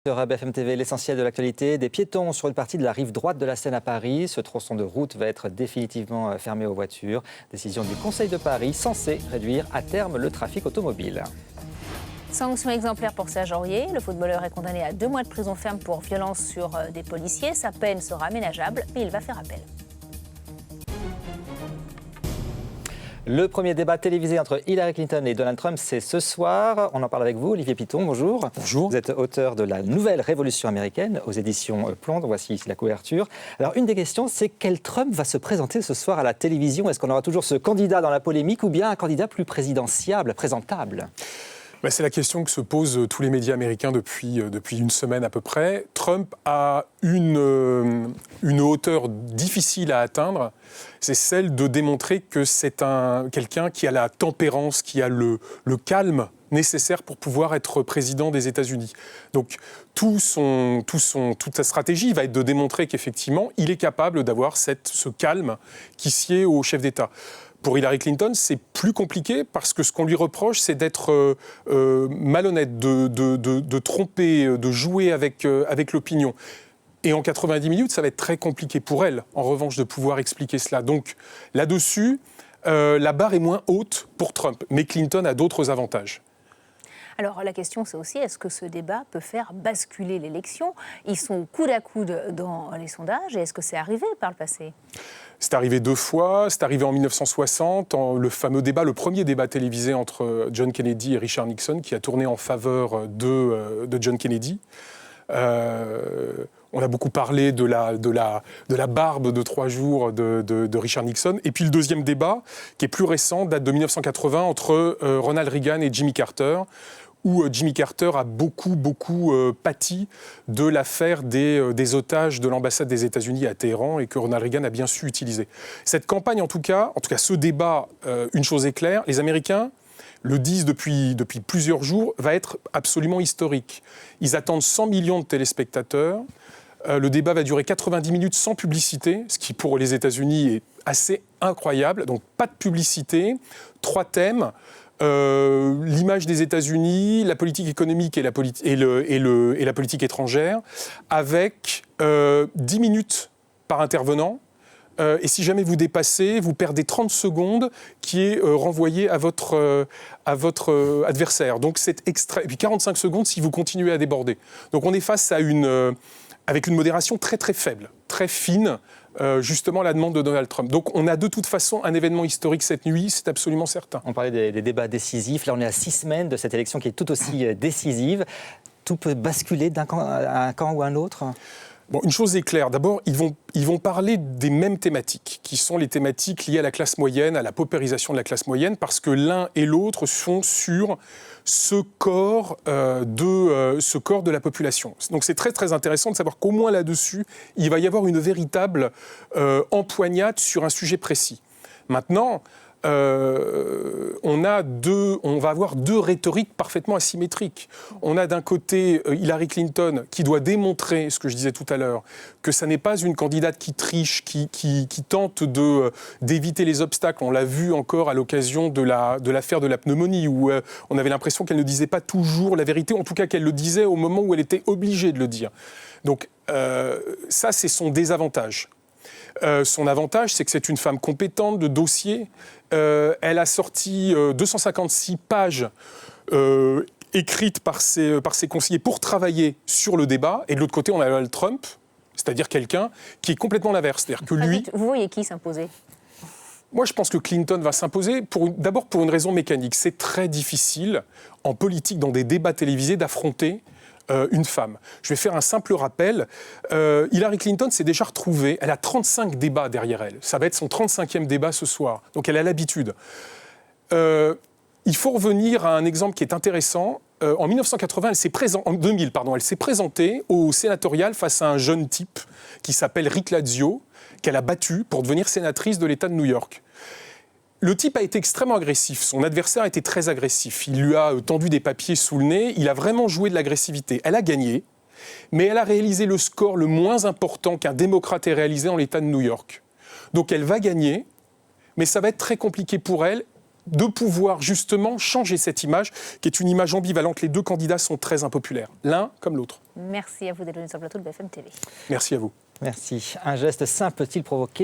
Sur BFM TV, l'essentiel de l'actualité, des piétons sur une partie de la rive droite de la Seine à Paris. Ce tronçon de route va être définitivement fermé aux voitures. Décision du Conseil de Paris censée réduire à terme le trafic automobile. Sanction exemplaire pour Serge Aurier. Le footballeur est condamné à 2 mois de prison ferme pour violence sur des policiers. Sa peine sera aménageable, mais il va faire appel. Le premier débat télévisé entre Hillary Clinton et Donald Trump, c'est ce soir. On en parle avec vous, Olivier Piton, bonjour. Bonjour. Vous êtes auteur de La Nouvelle Révolution américaine aux éditions Plon. Voici ici la couverture. Alors, une des questions, c'est quel Trump va se présenter ce soir à la télévision? Est-ce qu'on aura toujours ce candidat dans la polémique ou bien un candidat plus présidentiable, présentable? C'est la question que se posent tous les médias américains depuis une semaine à peu près. Trump a une hauteur difficile à atteindre, c'est celle de démontrer que c'est quelqu'un qui a la tempérance, qui a le calme nécessaire pour pouvoir être président des États-Unis. Donc toute sa stratégie va être de démontrer qu'effectivement, il est capable d'avoir ce calme qui sied au chef d'État. Pour Hillary Clinton, c'est plus compliqué parce que ce qu'on lui reproche, c'est d'être malhonnête, de tromper, de jouer avec l'opinion. Et en 90 minutes, ça va être très compliqué pour elle, en revanche, de pouvoir expliquer cela. Donc là-dessus, la barre est moins haute pour Trump, mais Clinton a d'autres avantages. Alors la question c'est aussi, est-ce que ce débat peut faire basculer l'élection? Ils sont coude à coude dans les sondages, et est-ce que c'est arrivé par le passé? C'est arrivé 2 fois, c'est arrivé en 1960, le premier débat télévisé entre John Kennedy et Richard Nixon, qui a tourné en faveur de John Kennedy. On a beaucoup parlé de la barbe de 3 jours de Richard Nixon. Et puis le deuxième débat, qui est plus récent, date de 1980, entre Ronald Reagan et Jimmy Carter, où Jimmy Carter a beaucoup pâti de l'affaire des otages de l'ambassade des États-Unis à Téhéran et que Ronald Reagan a bien su utiliser. Cette campagne, en tout cas ce débat, une chose est claire, les Américains le disent depuis plusieurs jours, va être absolument historique. Ils attendent 100 millions de téléspectateurs. Le débat va durer 90 minutes sans publicité, ce qui pour les États-Unis est assez incroyable. Donc pas de publicité, 3 thèmes. L'image des États-Unis, la politique économique et la politique étrangère, avec 10 minutes par intervenant. Et si jamais vous dépassez, vous perdez 30 secondes qui est renvoyé à votre adversaire. Donc c'est extra. Et puis 45 secondes si vous continuez à déborder. Donc on est face à avec une modération très très faible, très fine, justement la demande de Donald Trump. Donc on a de toute façon un événement historique cette nuit, c'est absolument certain. On parlait des débats décisifs, là on est à 6 semaines de cette élection qui est tout aussi décisive. Tout peut basculer d'un camp à un camp ou à un autre? Bon, une chose est claire. D'abord, ils vont parler des mêmes thématiques, qui sont les thématiques liées à la classe moyenne, à la paupérisation de la classe moyenne, parce que l'un et l'autre sont sur ce corps de la population. Donc c'est très très intéressant de savoir qu'au moins là-dessus, il va y avoir une véritable empoignade sur un sujet précis. Maintenant, on va avoir 2 rhétoriques parfaitement asymétriques. On a d'un côté Hillary Clinton qui doit démontrer, ce que je disais tout à l'heure, que ça n'est pas une candidate qui triche, qui tente d'éviter les obstacles. On l'a vu encore à l'occasion de l'affaire de la pneumonie, où on avait l'impression qu'elle ne disait pas toujours la vérité, en tout cas qu'elle le disait au moment où elle était obligée de le dire. Donc ça, c'est son désavantage. Son avantage, c'est que c'est une femme compétente, de dossier. Elle a sorti 256 pages écrites par ses conseillers pour travailler sur le débat. Et de l'autre côté, on a Donald Trump, c'est-à-dire quelqu'un qui est complètement l'inverse. C'est-à-dire que lui... Vous voyez qui s'imposer? Moi, je pense que Clinton va s'imposer, d'abord pour une raison mécanique. C'est très difficile, en politique, dans des débats télévisés, d'affronter une femme. Je vais faire un simple rappel. Hillary Clinton s'est déjà retrouvée, elle a 35 débats derrière elle. Ça va être son 35e débat ce soir. Donc elle a l'habitude. Il faut revenir à un exemple qui est intéressant. En 1980, en 2000, elle s'est présentée au sénatorial face à un jeune type qui s'appelle Rick Lazio, qu'elle a battu pour devenir sénatrice de l'État de New York. Le type a été extrêmement agressif. Son adversaire a été très agressif. Il lui a tendu des papiers sous le nez. Il a vraiment joué de l'agressivité. Elle a gagné, mais elle a réalisé le score le moins important qu'un démocrate ait réalisé dans l'État de New York. Donc elle va gagner, mais ça va être très compliqué pour elle de pouvoir justement changer cette image, qui est une image ambivalente. Les 2 candidats sont très impopulaires, l'un comme l'autre. Merci à vous d'être venu sur le plateau de BFM TV. Merci à vous. Merci. Un geste simple peut-il provoquer